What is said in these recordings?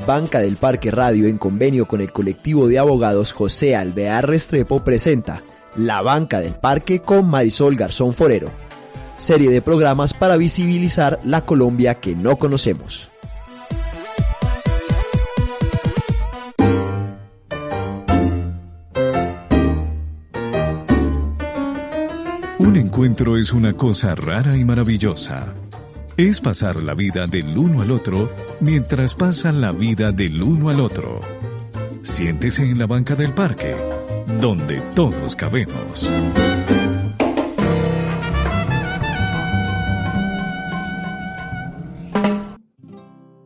Banca del Parque Radio, en convenio con el colectivo de abogados José Alvear Restrepo, presenta La Banca del Parque con Marisol Garzón Forero, serie de programas para visibilizar la Colombia que no conocemos. Un encuentro es una cosa rara y maravillosa. Es pasar la vida del uno al otro mientras pasan la vida del uno al otro. Siéntese en la banca del parque, donde todos cabemos.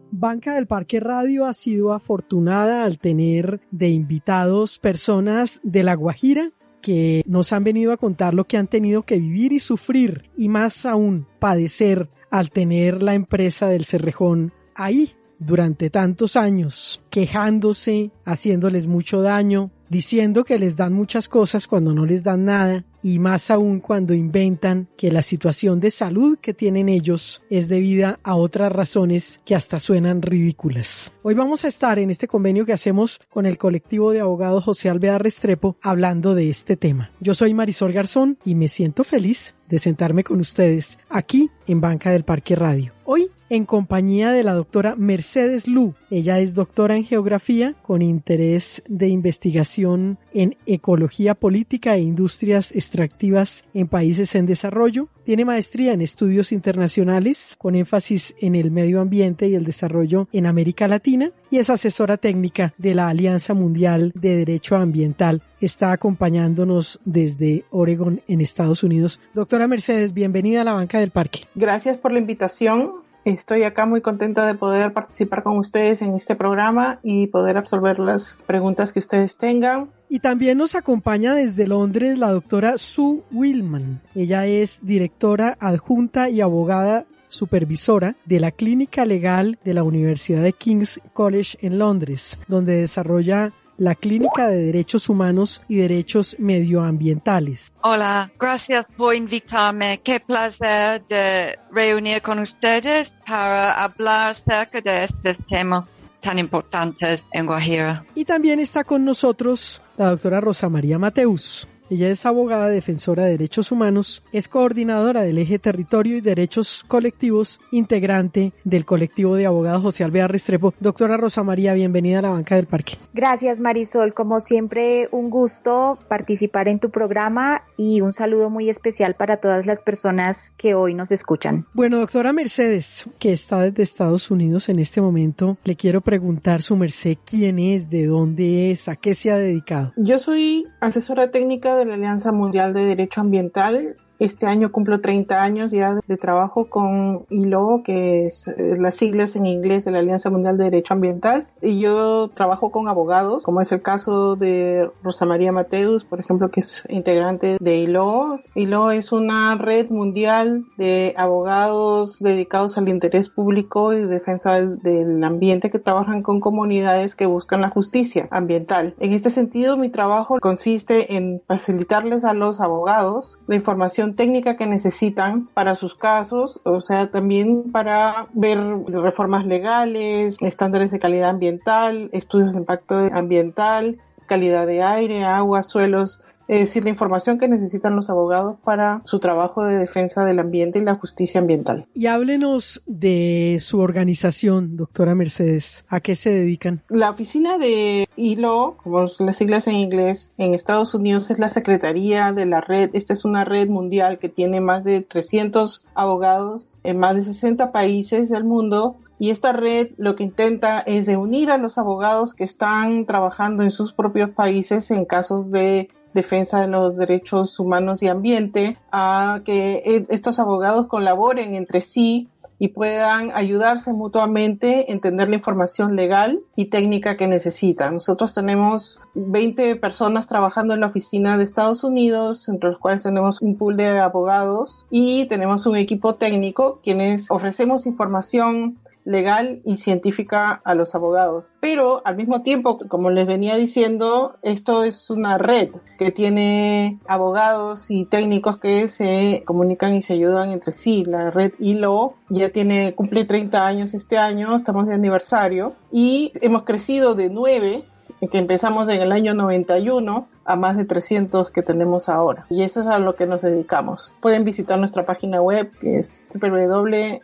Banca del Parque Radio ha sido afortunada al tener de invitados personas de La Guajira que nos han venido a contar lo que han tenido que vivir y sufrir, y más aún padecer al tener la empresa del Cerrejón ahí durante tantos años, quejándose, haciéndoles mucho daño, diciendo que les dan muchas cosas cuando no les dan nada, y más aún cuando inventan que la situación de salud que tienen ellos es debida a otras razones que hasta suenan ridículas. Hoy vamos a estar en este convenio que hacemos con el colectivo de abogados José Alvear Restrepo hablando de este tema. Yo soy Marisol Garzón y me siento feliz de sentarme con ustedes aquí en Banca del Parque Radio. Hoy en compañía de la doctora Mercedes Lu. Ella es doctora en geografía con interés de investigación en ecología política e industrias extractivas en países en desarrollo. Tiene maestría en estudios internacionales con énfasis en el medio ambiente y el desarrollo en América Latina y es asesora técnica de la Alianza Mundial de Derecho Ambiental. Está acompañándonos desde Oregon en Estados Unidos. Doctora Mercedes, bienvenida a la Banca del Parque. Gracias por la invitación. Estoy acá muy contenta de poder participar con ustedes en este programa y poder absolver las preguntas que ustedes tengan. Y también nos acompaña desde Londres la doctora Sue Willman. Ella es directora adjunta y abogada supervisora de la Clínica Legal de la Universidad de King's College en Londres, donde desarrolla la Clínica de Derechos Humanos y Derechos Medioambientales. Hola, gracias por invitarme. Qué placer de reunir con ustedes para hablar acerca de estos temas tan importantes en Guajira. Y también está con nosotros la doctora Rosa María Mateus. Ella es abogada defensora de derechos humanos, es coordinadora del eje Territorio y Derechos Colectivos, integrante del colectivo de abogados José Alvear Restrepo. Doctora Rosa María, bienvenida a la Banca del Parque. Gracias, Marisol. Como siempre, un gusto participar en tu programa y un saludo muy especial para todas las personas que hoy nos escuchan. Bueno, doctora Mercedes, que está desde Estados Unidos en este momento, le quiero preguntar, su merced, ¿quién es? ¿De dónde es? ¿A qué se ha dedicado? Yo soy asesora técnica de la Alianza Mundial de Derecho Ambiental. Este año cumplo 30 años ya de trabajo con ILO, que es las siglas en inglés de la Alianza Mundial de Derecho Ambiental. Y yo trabajo con abogados, como es el caso de Rosa María Mateus, por ejemplo, que es integrante de ILO. ILO es una red mundial de abogados dedicados al interés público y defensa del ambiente que trabajan con comunidades que buscan la justicia ambiental. En este sentido, mi trabajo consiste en facilitarles a los abogados la información técnica que necesitan para sus casos, o sea, también para ver reformas legales, estándares de calidad ambiental, estudios de impacto ambiental, calidad de aire, agua, suelos, es decir, la información que necesitan los abogados para su trabajo de defensa del ambiente y la justicia ambiental. Y háblenos de su organización, doctora Mercedes. ¿A qué se dedican? La oficina de ILO, como son las siglas en inglés, en Estados Unidos es la secretaría de la red. Esta es una red mundial que tiene más de 300 abogados en más de 60 países del mundo. Y esta red lo que intenta es reunir a los abogados que están trabajando en sus propios países en casos de defensa de los derechos humanos y ambiente, a que estos abogados colaboren entre sí y puedan ayudarse mutuamente, entender la información legal y técnica que necesitan. Nosotros tenemos 20 personas trabajando en la oficina de Estados Unidos, entre los cuales tenemos un pool de abogados y tenemos un equipo técnico, quienes ofrecemos información legal y científica a los abogados. Pero al mismo tiempo, como les venía diciendo, esto es una red que tiene abogados y técnicos que se comunican y se ayudan entre sí. La red ILO ya cumple 30 años este año, estamos de aniversario, y hemos crecido de 9, que empezamos en el año 91, a más de 300 que tenemos ahora. Y eso es a lo que nos dedicamos. Pueden visitar nuestra página web, que es www.elaw.org,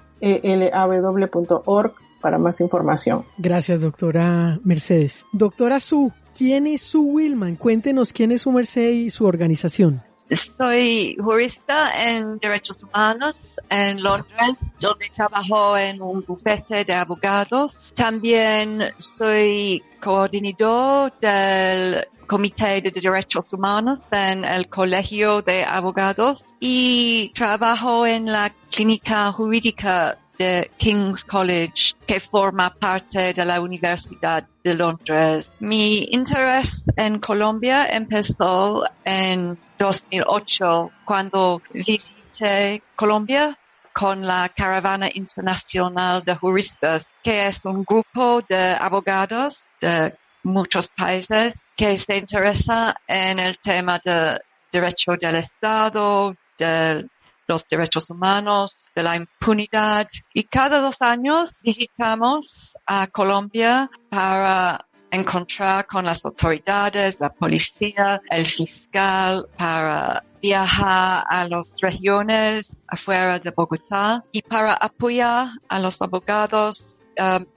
para más información. Gracias, doctora Mercedes. Doctora Su, ¿quién es Su Willman? Cuéntenos quién es su merced y su organización. Soy jurista en derechos humanos en Londres, donde trabajo en un bufete de abogados. También soy coordinador del Comité de Derechos Humanos en el Colegio de Abogados y trabajo en la clínica jurídica de King's College, que forma parte de la Universidad de Londres. Mi interés en Colombia empezó en 2008, cuando visité Colombia con la Caravana Internacional de Juristas, que es un grupo de abogados de muchos países que se interesa en el tema de derecho del Estado, de los derechos humanos, de la impunidad. Y cada 2 años visitamos a Colombia para encontrar con las autoridades, la policía, el fiscal, para viajar a las regiones afuera de Bogotá y para apoyar a los abogados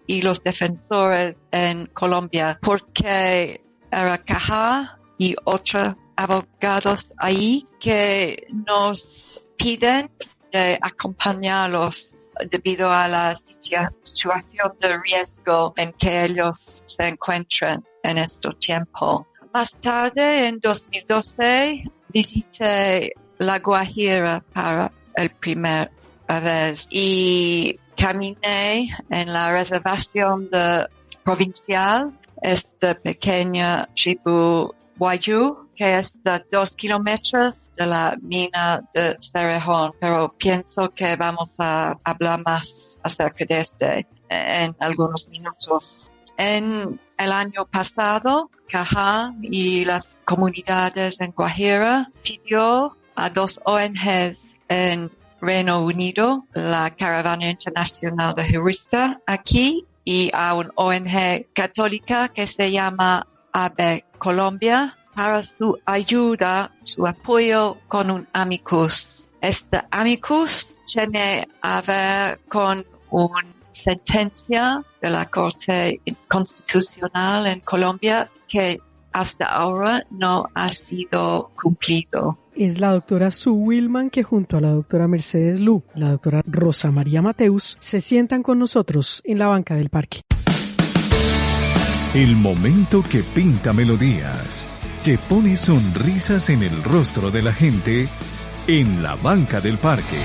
y los defensores en Colombia, porque era Caja y otros abogados ahí que nos piden de acompañarlos debido a la situación de riesgo en que ellos se encuentran en este tiempo. Más tarde, en 2012, visité La Guajira para el primer vez y caminé en la reservación provincial, esta pequeña tribu Wayuu, que es de 2 kilómetros de la mina de Cerrejón, pero pienso que vamos a hablar más acerca de este en algunos minutos. En el año pasado, Caja y las comunidades en Guajira pidió a 2 ONGs en Reino Unido, la Caravana Internacional de Juristas aquí, y a una ONG católica que se llama AB Colombia, para su ayuda, su apoyo con un amicus. Este amicus tiene a ver con una sentencia de la Corte Constitucional en Colombia que hasta ahora no ha sido cumplido. Es la doctora Su Willman que junto a la doctora Mercedes Lu, la doctora Rosa María Mateus, se sientan con nosotros en la banca del parque. El momento que pinta melodías, que pone sonrisas en el rostro de la gente en la banca del parque.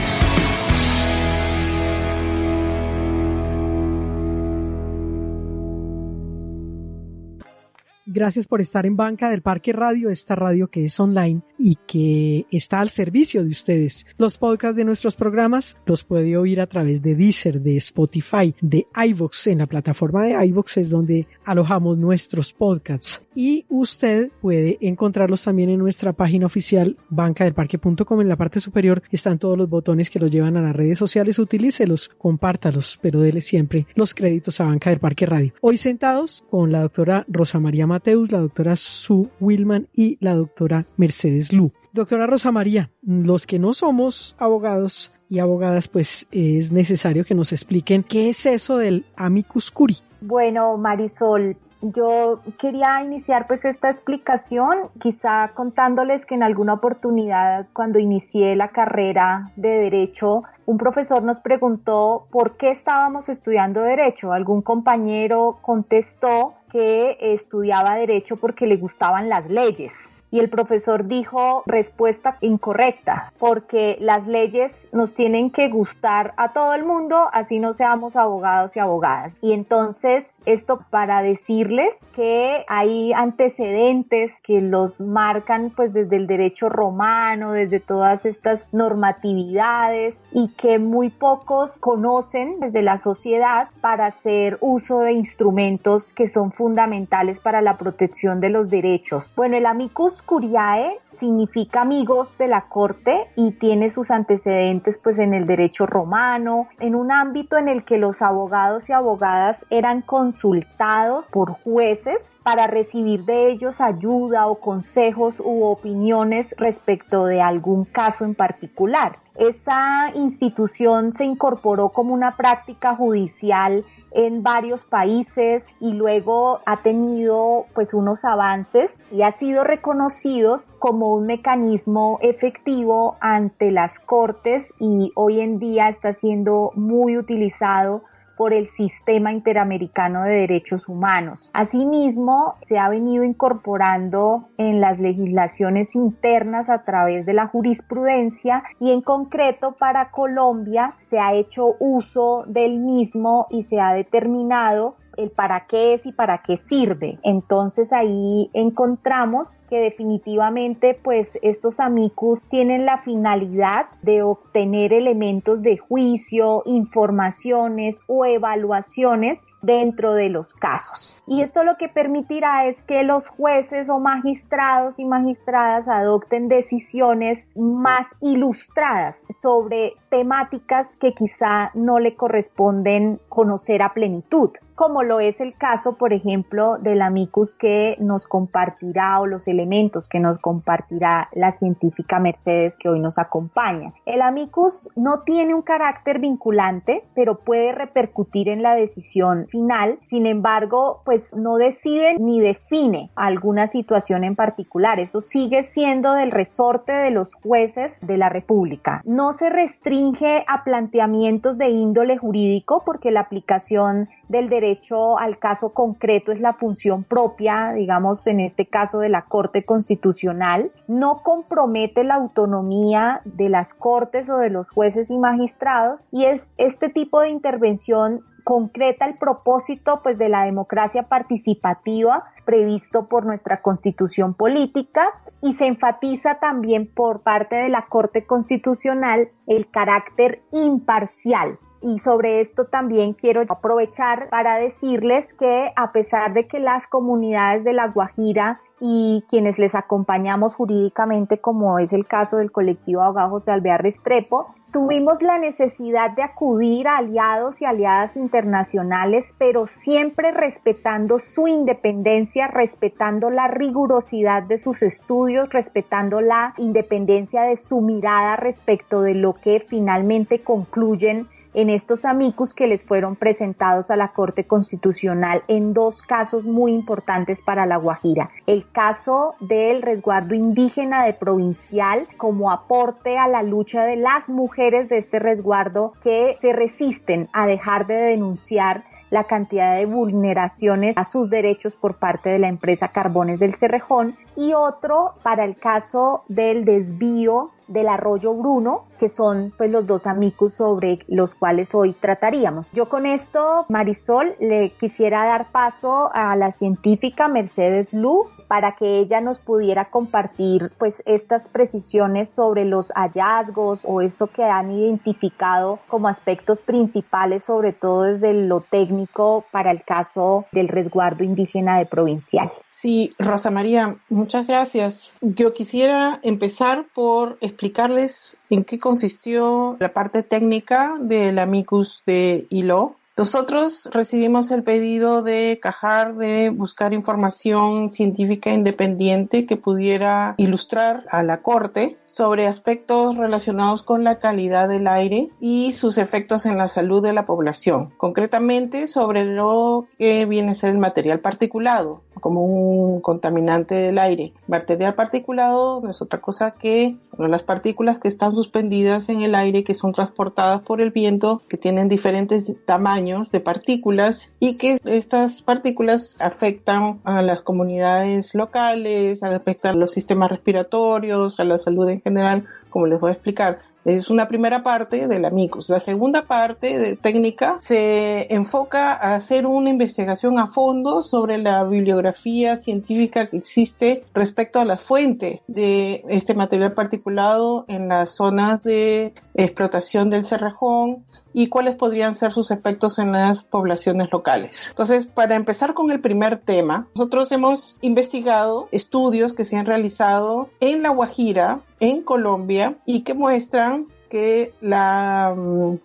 Gracias por estar en Banca del Parque Radio, esta radio que es online y que está al servicio de ustedes. Los podcasts de nuestros programas los puede oír a través de Deezer, de Spotify, de iVoox. En la plataforma de iVoox es donde alojamos nuestros podcasts. Y usted puede encontrarlos también en nuestra página oficial bancadelparque.com. En la parte superior están todos los botones que los llevan a las redes sociales. Utilícelos, compártalos, pero dele siempre los créditos a Banca del Parque Radio. Hoy sentados con la doctora Rosa María Mateus, la doctora Su Willman y la doctora Mercedes Lu. Doctora Rosa María, los que no somos abogados y abogadas, pues es necesario que nos expliquen qué es eso del amicus curiae. Bueno, Marisol, yo quería iniciar pues esta explicación quizá contándoles que en alguna oportunidad cuando inicié la carrera de Derecho, un profesor nos preguntó por qué estábamos estudiando Derecho. Algún compañero contestó que estudiaba Derecho porque le gustaban las leyes. Y el profesor dijo respuesta incorrecta, porque las leyes nos tienen que gustar a todo el mundo, así no seamos abogados y abogadas. Y entonces Esto para decirles que hay antecedentes que los marcan pues desde el derecho romano, desde todas estas normatividades, y que muy pocos conocen desde la sociedad para hacer uso de instrumentos que son fundamentales para la protección de los derechos. Bueno, el amicus curiae significa amigos de la corte y tiene sus antecedentes pues en el derecho romano, en un ámbito en el que los abogados y abogadas eran consultados por jueces para recibir de ellos ayuda o consejos u opiniones respecto de algún caso en particular. Esta institución se incorporó como una práctica judicial en varios países y luego ha tenido pues unos avances y ha sido reconocido como un mecanismo efectivo ante las cortes, y hoy en día está siendo muy utilizado por el Sistema Interamericano de Derechos Humanos. Asimismo, se ha venido incorporando en las legislaciones internas a través de la jurisprudencia, y en concreto para Colombia se ha hecho uso del mismo y se ha determinado el para qué es y para qué sirve. Entonces ahí encontramos que definitivamente pues estos amicus tienen la finalidad de obtener elementos de juicio, informaciones o evaluaciones dentro de los casos. Y esto lo que permitirá es que los jueces o magistrados y magistradas adopten decisiones más ilustradas sobre temáticas que quizá no le corresponden conocer a plenitud, como lo es el caso, por ejemplo, del amicus que nos compartirá, o los elementos que nos compartirá la científica Mercedes, que hoy nos acompaña. El amicus no tiene un carácter vinculante, pero puede repercutir en la decisión final. Sin embargo, pues no decide ni define alguna situación en particular. Eso sigue siendo del resorte de los jueces de la República. No se restringe a planteamientos de índole jurídico, porque la aplicación del derecho al caso concreto es la función propia, digamos, en este caso de la Corte Constitucional. No compromete la autonomía de las cortes o de los jueces y magistrados, y es este tipo de intervención concreta el propósito pues de la democracia participativa previsto por nuestra Constitución política, y se enfatiza también por parte de la Corte Constitucional el carácter imparcial. Y sobre esto también quiero aprovechar para decirles que a pesar de que las comunidades de La Guajira y quienes les acompañamos jurídicamente, como es el caso del colectivo Abogado José Alvear Restrepo, tuvimos la necesidad de acudir a aliados y aliadas internacionales, pero siempre respetando su independencia, respetando la rigurosidad de sus estudios, respetando la independencia de su mirada respecto de lo que finalmente concluyen en estos amicus que les fueron presentados a la Corte Constitucional en dos casos muy importantes para La Guajira. El caso del resguardo indígena de Provincial como aporte a la lucha de las mujeres de este resguardo que se resisten a dejar de denunciar la cantidad de vulneraciones a sus derechos por parte de la empresa Carbones del Cerrejón, y otro para el caso del desvío del arroyo Bruno, que son pues los dos amicus sobre los cuales hoy trataríamos. Yo con esto, Marisol, le quisiera dar paso a la científica Mercedes Lu para que ella nos pudiera compartir pues estas precisiones sobre los hallazgos o eso que han identificado como aspectos principales, sobre todo desde lo técnico, para el caso del resguardo indígena de Provincial. Sí, Rosa María, muchas gracias. Yo quisiera empezar por explicarles en qué consistió la parte técnica del amicus de ILO. Nosotros recibimos el pedido de CAJAR de buscar información científica independiente que pudiera ilustrar a la Corte sobre aspectos relacionados con la calidad del aire y sus efectos en la salud de la población, concretamente sobre lo que viene a ser el material particulado, como un contaminante del aire. Material particulado no es otra cosa que las partículas que están suspendidas en el aire, que son transportadas por el viento, que tienen diferentes tamaños de partículas, y que estas partículas afectan a las comunidades locales, afectan a los sistemas respiratorios, a la salud en general, como les voy a explicar. Es una primera parte de la MICUS. La segunda parte de técnica se enfoca a hacer una investigación a fondo sobre la bibliografía científica que existe respecto a las fuentes de este material particulado en las zonas de explotación del Cerrejón y cuáles podrían ser sus efectos en las poblaciones locales. Entonces, para empezar con el primer tema, nosotros hemos investigado estudios que se han realizado en La Guajira, en Colombia, y que muestran que la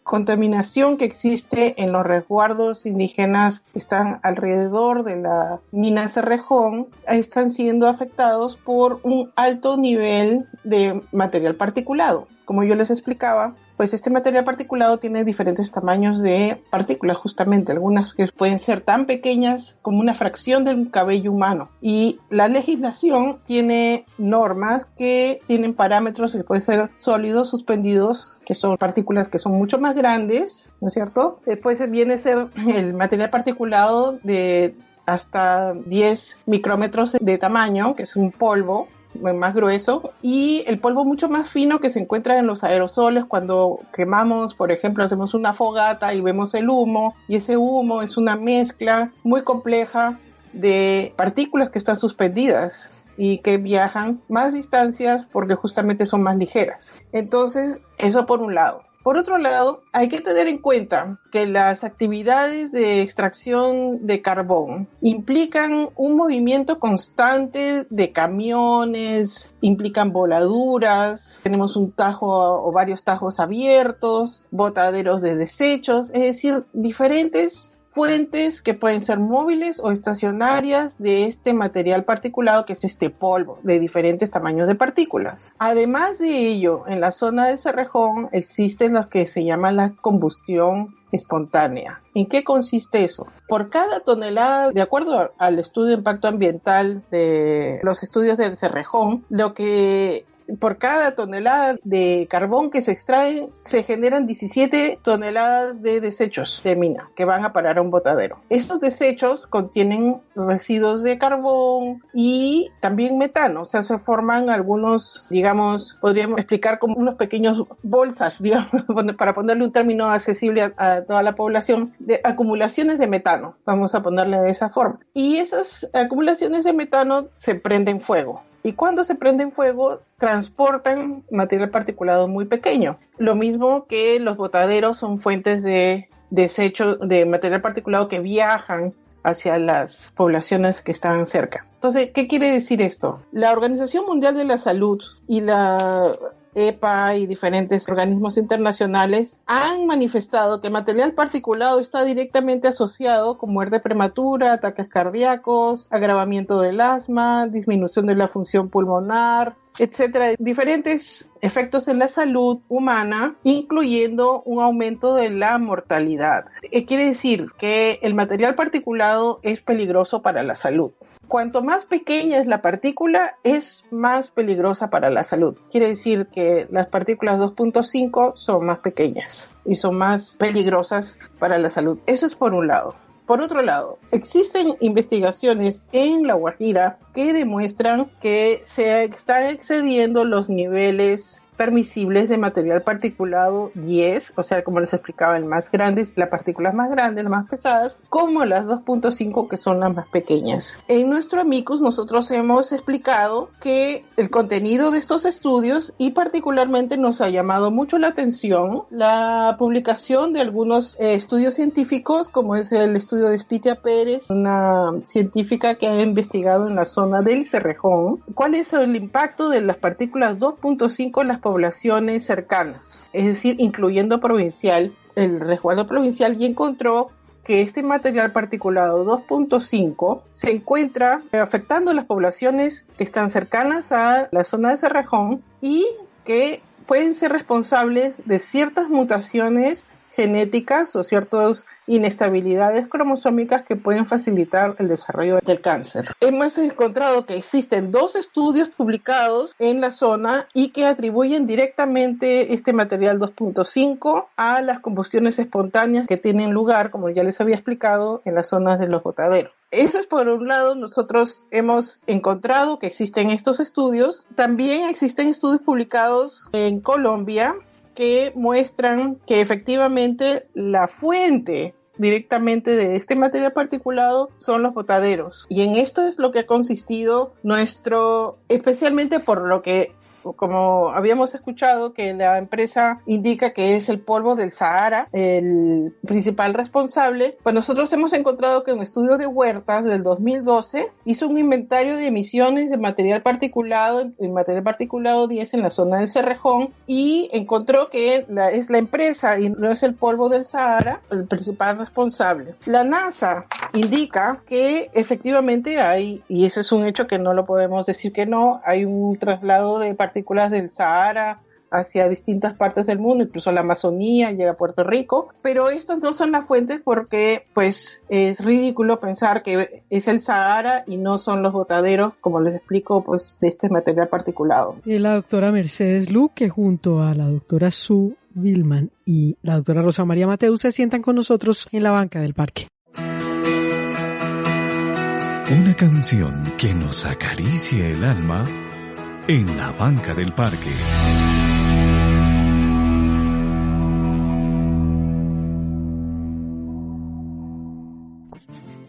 contaminación que existe en los resguardos indígenas que están alrededor de la mina Cerrejón están siendo afectados por un alto nivel de material particulado. Como yo les explicaba, pues este material particulado tiene diferentes tamaños de partículas, justamente, algunas que pueden ser tan pequeñas como una fracción de un cabello humano. Y la legislación tiene normas que tienen parámetros que pueden ser sólidos, suspendidos, que son partículas que son mucho más grandes, ¿no es cierto? Después viene a ser el material particulado de hasta 10 micrómetros de tamaño, que es un polvo más grueso, y el polvo mucho más fino que se encuentra en los aerosoles cuando quemamos, por ejemplo, hacemos una fogata y vemos el humo, y ese humo es una mezcla muy compleja de partículas que están suspendidas y que viajan más distancias porque justamente son más ligeras. Entonces, eso por un lado. Por otro lado, hay que tener en cuenta que las actividades de extracción de carbón implican un movimiento constante de camiones, implican voladuras, tenemos un tajo o varios tajos abiertos, botaderos de desechos, es decir, diferentes fuentes que pueden ser móviles o estacionarias de este material particulado, que es este polvo de diferentes tamaños de partículas. Además de ello, en la zona del Cerrejón existen lo que se llama la combustión espontánea. ¿En qué consiste eso? Por cada tonelada, de acuerdo al estudio de impacto ambiental de los estudios del Cerrejón, por cada tonelada de carbón que se extrae, se generan 17 toneladas de desechos de mina que van a parar a un botadero. Estos desechos contienen residuos de carbón y también metano, o sea, se forman algunos, digamos, podríamos explicar como unos pequeños bolsas, digamos, para ponerle un término accesible a toda la población, de acumulaciones de metano, vamos a ponerle de esa forma. Y esas acumulaciones de metano se prenden fuego. Y cuando se prenden fuego, transportan material particulado muy pequeño. Lo mismo que los botaderos son fuentes de desecho de material particulado que viajan hacia las poblaciones que están cerca. Entonces, ¿qué quiere decir esto? La Organización Mundial de la Salud y la EPA y diferentes organismos internacionales han manifestado que el material particulado está directamente asociado con muerte prematura, ataques cardíacos, agravamiento del asma, disminución de la función pulmonar, etcétera, diferentes efectos en la salud humana, incluyendo un aumento de la mortalidad. Quiere decir que el material particulado es peligroso para la salud. Cuanto más pequeña es la partícula, es más peligrosa para la salud. Quiere decir que las partículas 2.5 son más pequeñas y son más peligrosas para la salud. Eso es por un lado. Por otro lado, existen investigaciones en La Guajira que demuestran que se están excediendo los niveles permisibles de material particulado 10, o sea, como les explicaba, el más grande, las partículas más grandes, las más pesadas, como las 2.5, que son las más pequeñas. En nuestro Amicus nosotros hemos explicado que el contenido de estos estudios, y particularmente nos ha llamado mucho la atención la publicación de algunos estudios científicos, como es el estudio de Spitia Pérez, una científica que ha investigado en la zona del Cerrejón, cuál es el impacto de las partículas 2.5 en las poblaciones cercanas, es decir, incluyendo provincial, el resguardo provincial, y encontró que este material particulado 2.5 se encuentra afectando a las poblaciones que están cercanas a la zona de Cerrejón y que pueden ser responsables de ciertas mutaciones genéticas o ciertas inestabilidades cromosómicas que pueden facilitar el desarrollo del cáncer. Hemos encontrado que existen 2 estudios publicados en la zona y que atribuyen directamente este material 2.5 a las combustiones espontáneas que tienen lugar, como ya les había explicado, en las zonas de los botaderos. Eso es por un lado. Nosotros hemos encontrado que existen estos estudios. También existen estudios publicados en Colombia que muestran que efectivamente la fuente directamente de este material particulado son los botaderos. Y en esto es lo que ha consistido especialmente por lo que, como habíamos escuchado, que la empresa indica que es el polvo del Sahara el principal responsable, pues nosotros hemos encontrado que un estudio de Huertas del 2012 hizo un inventario de emisiones de material particulado, el material particulado 10 en la zona del Cerrejón, y encontró que es la empresa y no es el polvo del Sahara el principal responsable. La NASA indica que efectivamente hay, y ese es un hecho que no lo podemos decir que no, hay un traslado de partículas del Sahara hacia distintas partes del mundo, incluso la Amazonía, llega a Puerto Rico, pero estas no son las fuentes porque pues es ridículo pensar que es el Sahara y no son los botaderos, como les explico, pues de este material particulado. La doctora Mercedes Lu, que junto a la doctora Sue Billman y la doctora Rosa María Mateus se sientan con nosotros en la banca del parque. Una canción que nos acaricia el alma en la banca del parque.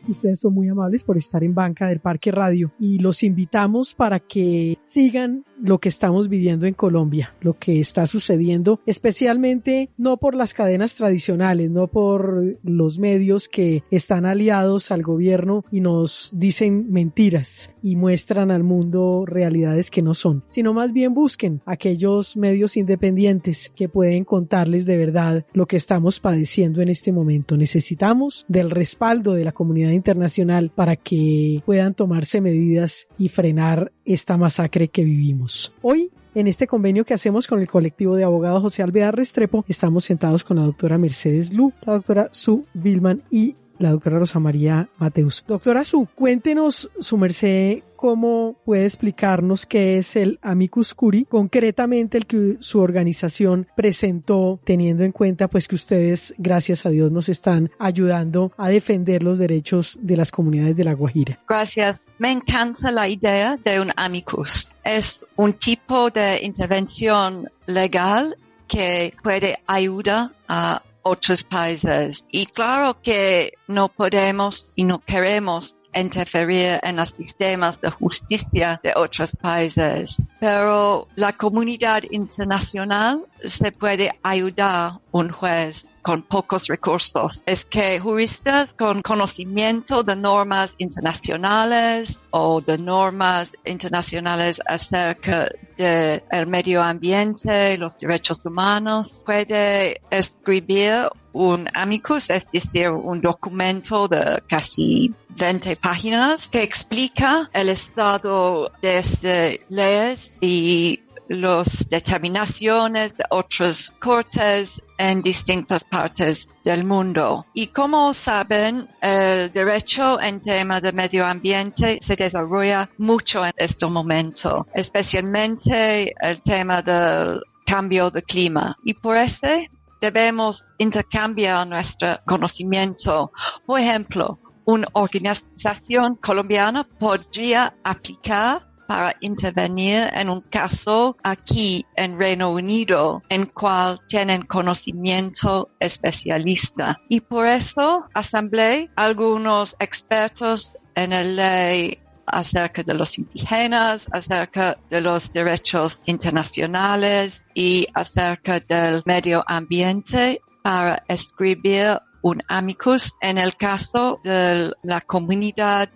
Ustedes son muy amables por estar en Banca del Parque Radio y los invitamos para que sigan lo que estamos viviendo en Colombia, lo que está sucediendo, especialmente no por las cadenas tradicionales, no por los medios que están aliados al gobierno y nos dicen mentiras y muestran al mundo realidades que no son, sino más bien busquen aquellos medios independientes que pueden contarles de verdad lo que estamos padeciendo en este momento. Necesitamos del respaldo de la comunidad internacional para que puedan tomarse medidas y frenar esta masacre que vivimos. Hoy, en este convenio que hacemos con el colectivo de abogados José Alvear Restrepo, estamos sentados con la doctora Mercedes Lu, la doctora Sue Billman y la doctora Rosa María Mateus. Doctora Sue, cuéntenos, su merced, cómo puede explicarnos qué es el Amicus Curiae, concretamente el que su organización presentó, teniendo en cuenta pues que ustedes, gracias a Dios, nos están ayudando a defender los derechos de las comunidades de La Guajira. Gracias. Me encanta la idea de un amicus. Es un tipo de intervención legal que puede ayudar a otros países. Y claro que no podemos y no queremos interferir en los sistemas de justicia de otros países, pero la comunidad internacional se puede ayudar un juez con pocos recursos. Es que juristas con conocimiento de normas internacionales o de normas internacionales acerca del medio ambiente, los derechos humanos, puede escribir un amicus, es decir, un documento de casi 20 páginas que explica el estado de estas leyes y las determinaciones de otras cortes en distintas partes del mundo. Y como saben, el derecho en tema de medio ambiente se desarrolla mucho en este momento, especialmente el tema del cambio de clima. Y por eso debemos intercambiar nuestro conocimiento. Por ejemplo, una organización colombiana podría aplicar para intervenir en un caso aquí en Reino Unido en cual tienen conocimiento especialista. Y por eso asamblea algunos expertos en la ley acerca de los indígenas, acerca de los derechos internacionales y acerca del medio ambiente para escribir un amicus en el caso de la comunidad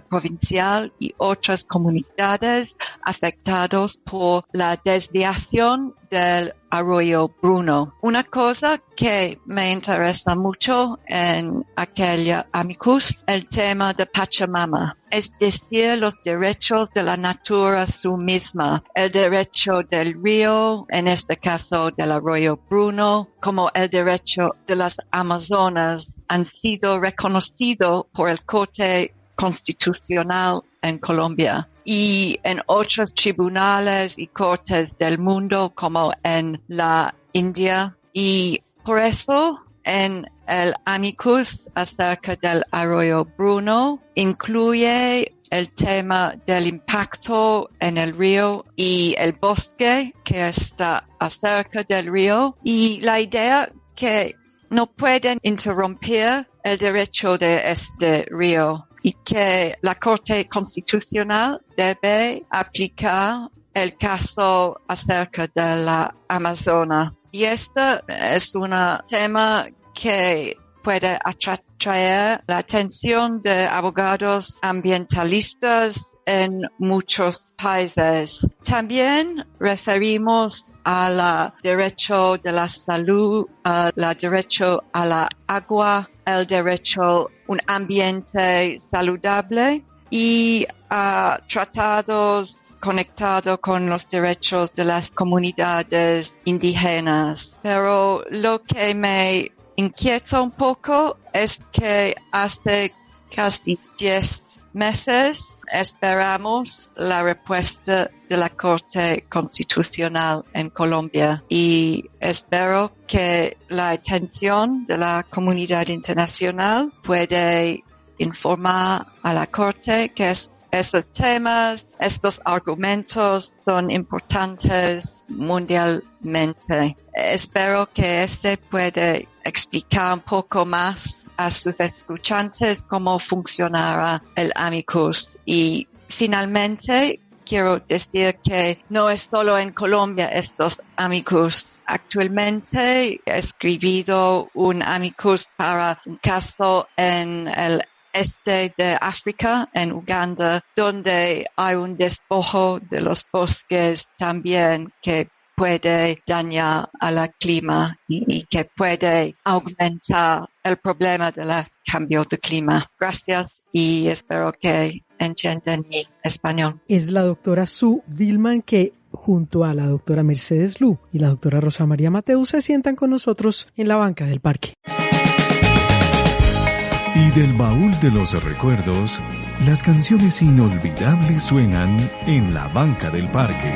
provincial y otras comunidades afectadas por la desviación del arroyo Bruno. Una cosa que me interesa mucho en aquella amicus, el tema de Pachamama, es decir, los derechos de la naturaleza su misma, el derecho del río, en este caso del arroyo Bruno, como el derecho de las Amazonas, han sido reconocidos por el Corte Constitucional en Colombia y en otros tribunales y cortes del mundo como en la India. Y por eso en el amicus acerca del arroyo Bruno incluye el tema del impacto en el río y el bosque que está acerca del río, y la idea que no pueden interrumpir el derecho de este río y que la Corte Constitucional debe aplicar el caso acerca de la Amazona. Y este es un tema que puede atraer la atención de abogados ambientalistas en muchos países. También referimos al derecho de la salud, al derecho a la agua, el derecho a un ambiente saludable y a tratados conectados con los derechos de las comunidades indígenas. Pero lo que me inquieta un poco es que hace casi 10 meses esperamos la respuesta de la Corte Constitucional en Colombia, y espero que la atención de la comunidad internacional puede informar a la Corte que estos temas, estos argumentos son importantes mundialmente. Espero que puede explicar un poco más a sus escuchantes cómo funcionará el amicus. Y finalmente quiero decir que no es solo en Colombia estos amicus. Actualmente he escrito un amicus para un caso en el este de África, en Uganda, donde hay un despojo de los bosques también que puede dañar al clima y que puede aumentar el problema del cambio de clima. Gracias y espero que entiendan mi español. Es la doctora Sue Wilman que junto a la doctora Mercedes Lu y la doctora Rosa María Mateus se sientan con nosotros en la banca del parque. Y del baúl de los recuerdos, las canciones inolvidables suenan en la banca del parque.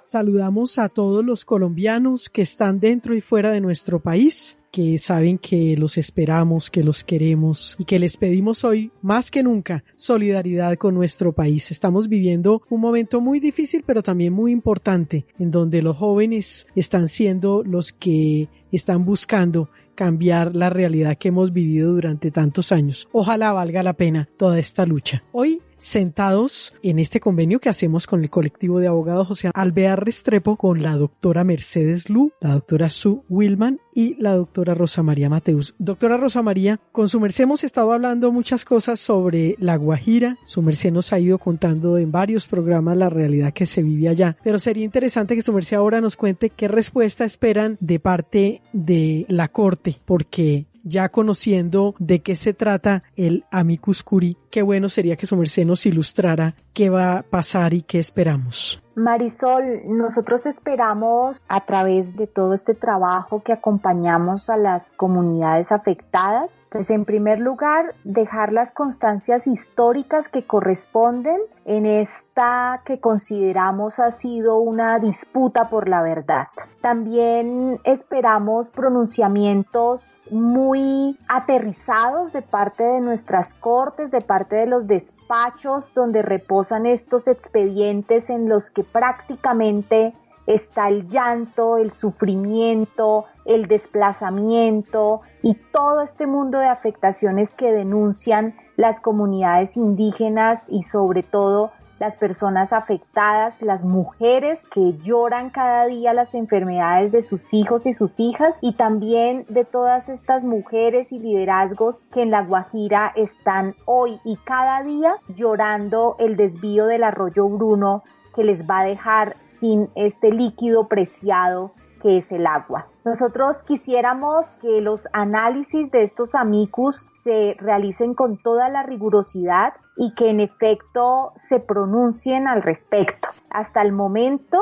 Saludamos a todos los colombianos que están dentro y fuera de nuestro país, que saben que los esperamos, que los queremos y que les pedimos hoy más que nunca solidaridad con nuestro país. Estamos viviendo un momento muy difícil pero también muy importante, en donde los jóvenes están siendo los que están buscando cambiar la realidad que hemos vivido durante tantos años. Ojalá valga la pena toda esta lucha. Hoy, sentados en este convenio que hacemos con el colectivo de abogados José Alvear Restrepo, con la doctora Mercedes Lu, la doctora Sue Wilman y la doctora Rosa María Mateus. Doctora Rosa María, con su merced hemos estado hablando muchas cosas sobre La Guajira. Su merced nos ha ido contando en varios programas la realidad que se vive allá, pero sería interesante que su merced ahora nos cuente qué respuesta esperan de parte de la Corte, porque ya conociendo de qué se trata el amicus curiae, qué bueno sería que su merced nos ilustrara qué va a pasar y qué esperamos. Marisol, nosotros esperamos a través de todo este trabajo que acompañamos a las comunidades afectadas, pues en primer lugar dejar las constancias históricas que corresponden en esta que consideramos ha sido una disputa por la verdad. También esperamos pronunciamientos muy aterrizados de parte de nuestras cortes, de parte de los despachos donde reposan estos expedientes en los que prácticamente está el llanto, el sufrimiento, el desplazamiento y todo este mundo de afectaciones que denuncian las comunidades indígenas y sobre todo las personas afectadas, las mujeres que lloran cada día las enfermedades de sus hijos y sus hijas, y también de todas estas mujeres y liderazgos que en La Guajira están hoy y cada día llorando el desvío del arroyo Bruno que les va a dejar sin este líquido preciado que es el agua. Nosotros quisiéramos que los análisis de estos amicus se realicen con toda la rigurosidad y que en efecto se pronuncien al respecto. Hasta el momento,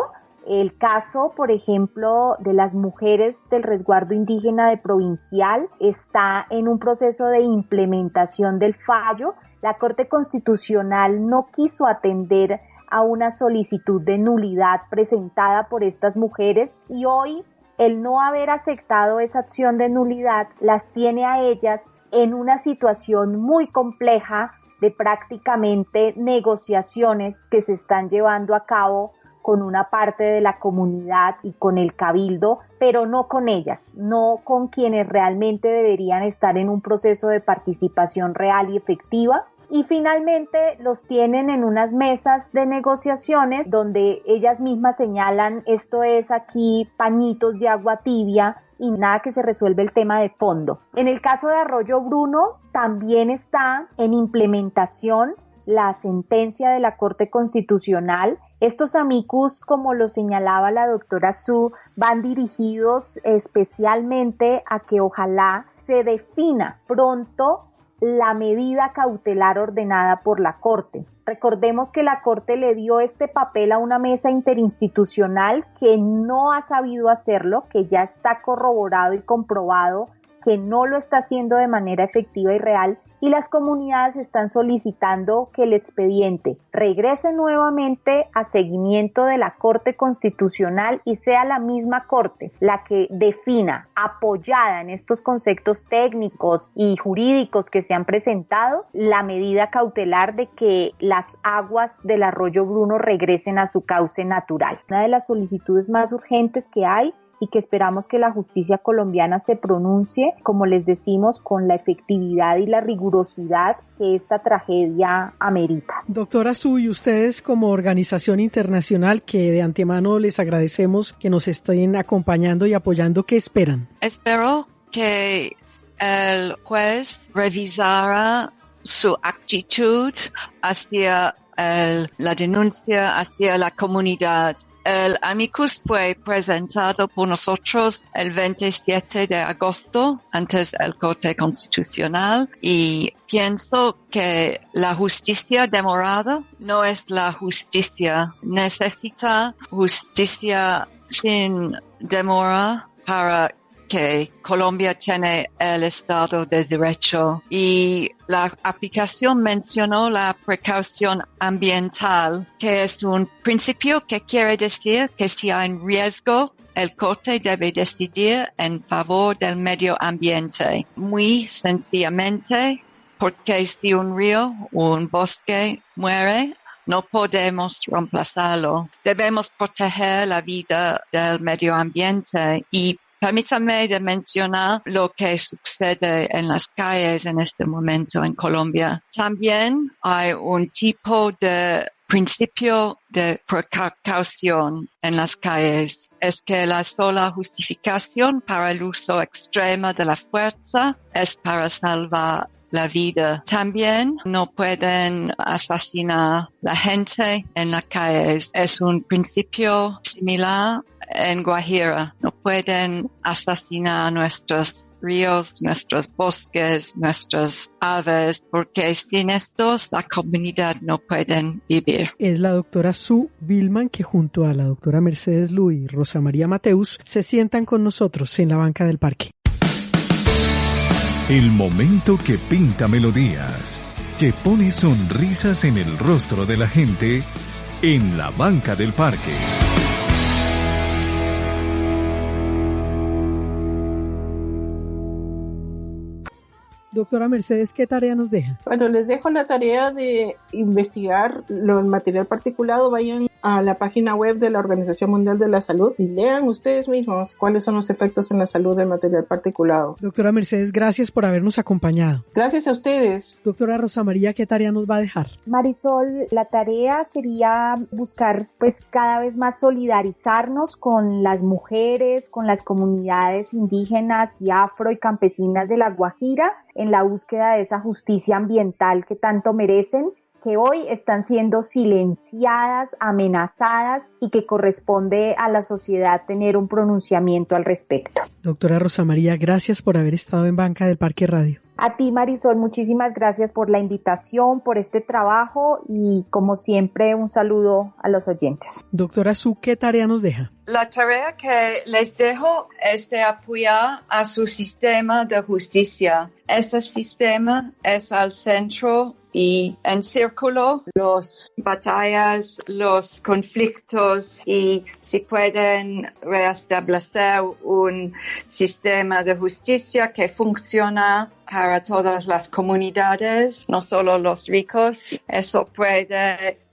el caso, por ejemplo, de las mujeres del resguardo indígena de Provincial está en un proceso de implementación del fallo. La Corte Constitucional no quiso atender a una solicitud de nulidad presentada por estas mujeres y hoy el no haber aceptado esa acción de nulidad las tiene a ellas en una situación muy compleja de prácticamente negociaciones que se están llevando a cabo con una parte de la comunidad y con el cabildo, pero no con ellas, no con quienes realmente deberían estar en un proceso de participación real y efectiva. Y finalmente los tienen en unas mesas de negociaciones donde ellas mismas señalan esto es aquí pañitos de agua tibia y nada que se resuelve el tema de fondo. En el caso de Arroyo Bruno también está en implementación la sentencia de la Corte Constitucional. Estos amicus, como lo señalaba la doctora Su, van dirigidos especialmente a que ojalá se defina pronto la medida cautelar ordenada por la Corte. Recordemos que la Corte le dio este papel a una mesa interinstitucional que no ha sabido hacerlo, que ya está corroborado y comprobado que no lo está haciendo de manera efectiva y real, y las comunidades están solicitando que el expediente regrese nuevamente a seguimiento de la Corte Constitucional y sea la misma Corte la que defina, apoyada en estos conceptos técnicos y jurídicos que se han presentado, la medida cautelar de que las aguas del Arroyo Bruno regresen a su cauce natural. Una de las solicitudes más urgentes que hay y que esperamos que la justicia colombiana se pronuncie, como les decimos, con la efectividad y la rigurosidad que esta tragedia amerita. Doctora Su, y ustedes como organización internacional, que de antemano les agradecemos que nos estén acompañando y apoyando, ¿qué esperan? Espero que el juez revisara su actitud hacia la denuncia, hacia la comunidad. El amicus fue presentado por nosotros el 27 de agosto antes del Corte Constitucional y pienso que la justicia demorada no es la justicia. Necesita justicia sin demora para que Colombia tiene el Estado de Derecho, y la aplicación mencionó la precaución ambiental, que es un principio que quiere decir que si hay un riesgo, el Corte debe decidir en favor del medio ambiente. Muy sencillamente, porque si un río o un bosque muere, no podemos reemplazarlo. Debemos proteger la vida del medio ambiente y permítame de mencionar lo que sucede en las calles en este momento en Colombia. También hay un tipo de principio de precaución en las calles. Es que la sola justificación para el uso extremo de la fuerza es para salvar la vida. También no pueden asesinar la gente en las calles. Es un principio similar en Guajira. No pueden asesinar nuestros ríos, nuestros bosques, nuestras aves, porque sin estos la comunidad no puede vivir. Es la doctora Su Vilman, que junto a la doctora Mercedes Lu y Rosa María Mateus se sientan con nosotros en la banca del parque. El momento que pinta melodías, que pone sonrisas en el rostro de la gente, en la banca del parque. Doctora Mercedes, ¿qué tarea nos deja? Bueno, les dejo la tarea de investigar el material particulado. Vayan a la página web de la Organización Mundial de la Salud y lean ustedes mismos cuáles son los efectos en la salud del material particulado. Doctora Mercedes, gracias por habernos acompañado. Gracias a ustedes. Doctora Rosa María, ¿qué tarea nos va a dejar? Marisol, la tarea sería buscar cada vez más solidarizarnos con las mujeres, con las comunidades indígenas y afro y campesinas de La Guajira, en la búsqueda de esa justicia ambiental que tanto merecen, que hoy están siendo silenciadas, amenazadas y que corresponde a la sociedad tener un pronunciamiento al respecto. Doctora Rosa María, gracias por haber estado en Banca del Parque Radio. A ti, Marisol, muchísimas gracias por la invitación, por este trabajo y, como siempre, un saludo a los oyentes. Doctora Su, ¿qué tarea nos deja? La tarea que les dejo es de apoyar a su sistema de justicia. Este sistema es al centro y en círculo las batallas, los conflictos, y si pueden restablecer un sistema de justicia que funciona para todas las comunidades, no solo los ricos, eso puede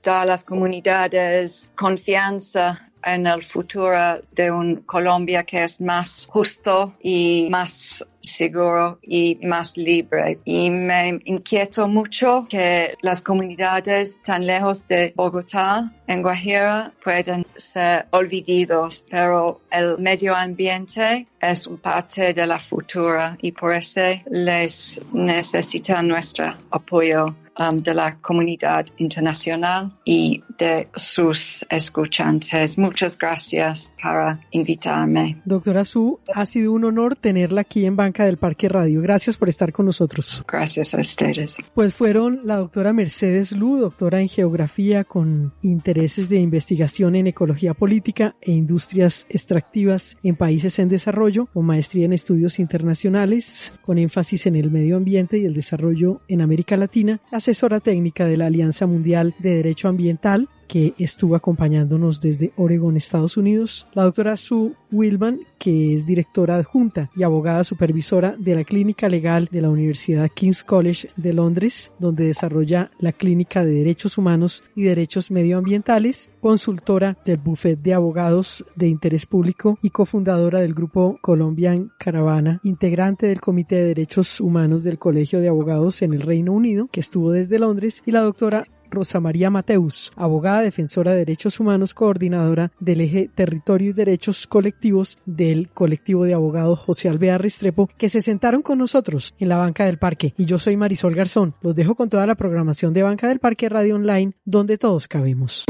dar a las comunidades confianza en el futuro de un Colombia que es más justo y más seguro y más libre. Y me inquieto mucho que las comunidades tan lejos de Bogotá, en Guajira, pueden ser olvidados, pero el medio ambiente es una parte de la futura y por eso les necesita nuestro apoyo de la comunidad internacional y de sus escuchantes. Muchas gracias por invitarme. Doctora Su, ha sido un honor tenerla aquí en Banca del Parque Radio. Gracias por estar con nosotros. Gracias a ustedes. Pues fueron la doctora Mercedes Lu, doctora en Geografía con intereses de investigación en Ecología Política e Industrias Extractivas en Países en Desarrollo, con maestría en Estudios Internacionales, con énfasis en el medio ambiente y el desarrollo en América Latina, asesora técnica de la Alianza Mundial de Derecho Ambiental, que estuvo acompañándonos desde Oregón, Estados Unidos. La doctora Sue Willman, que es directora adjunta y abogada supervisora de la Clínica Legal de la Universidad King's College de Londres, donde desarrolla la Clínica de Derechos Humanos y Derechos Medioambientales, consultora del Bufete de Abogados de Interés Público y cofundadora del grupo Colombian Caravana, integrante del Comité de Derechos Humanos del Colegio de Abogados en el Reino Unido, que estuvo desde Londres, y la doctora Rosa María Mateus, abogada defensora de derechos humanos, coordinadora del eje Territorio y Derechos Colectivos del colectivo de abogados José Alvear Restrepo, que se sentaron con nosotros en la Banca del Parque. Y yo soy Marisol Garzón. Los dejo con toda la programación de Banca del Parque Radio Online, donde todos cabemos.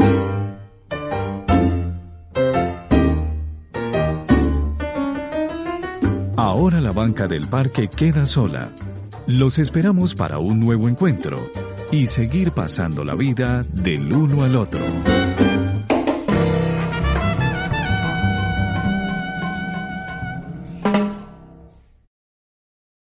Ahora la Banca del Parque queda sola. Los esperamos para un nuevo encuentro y seguir pasando la vida del uno al otro.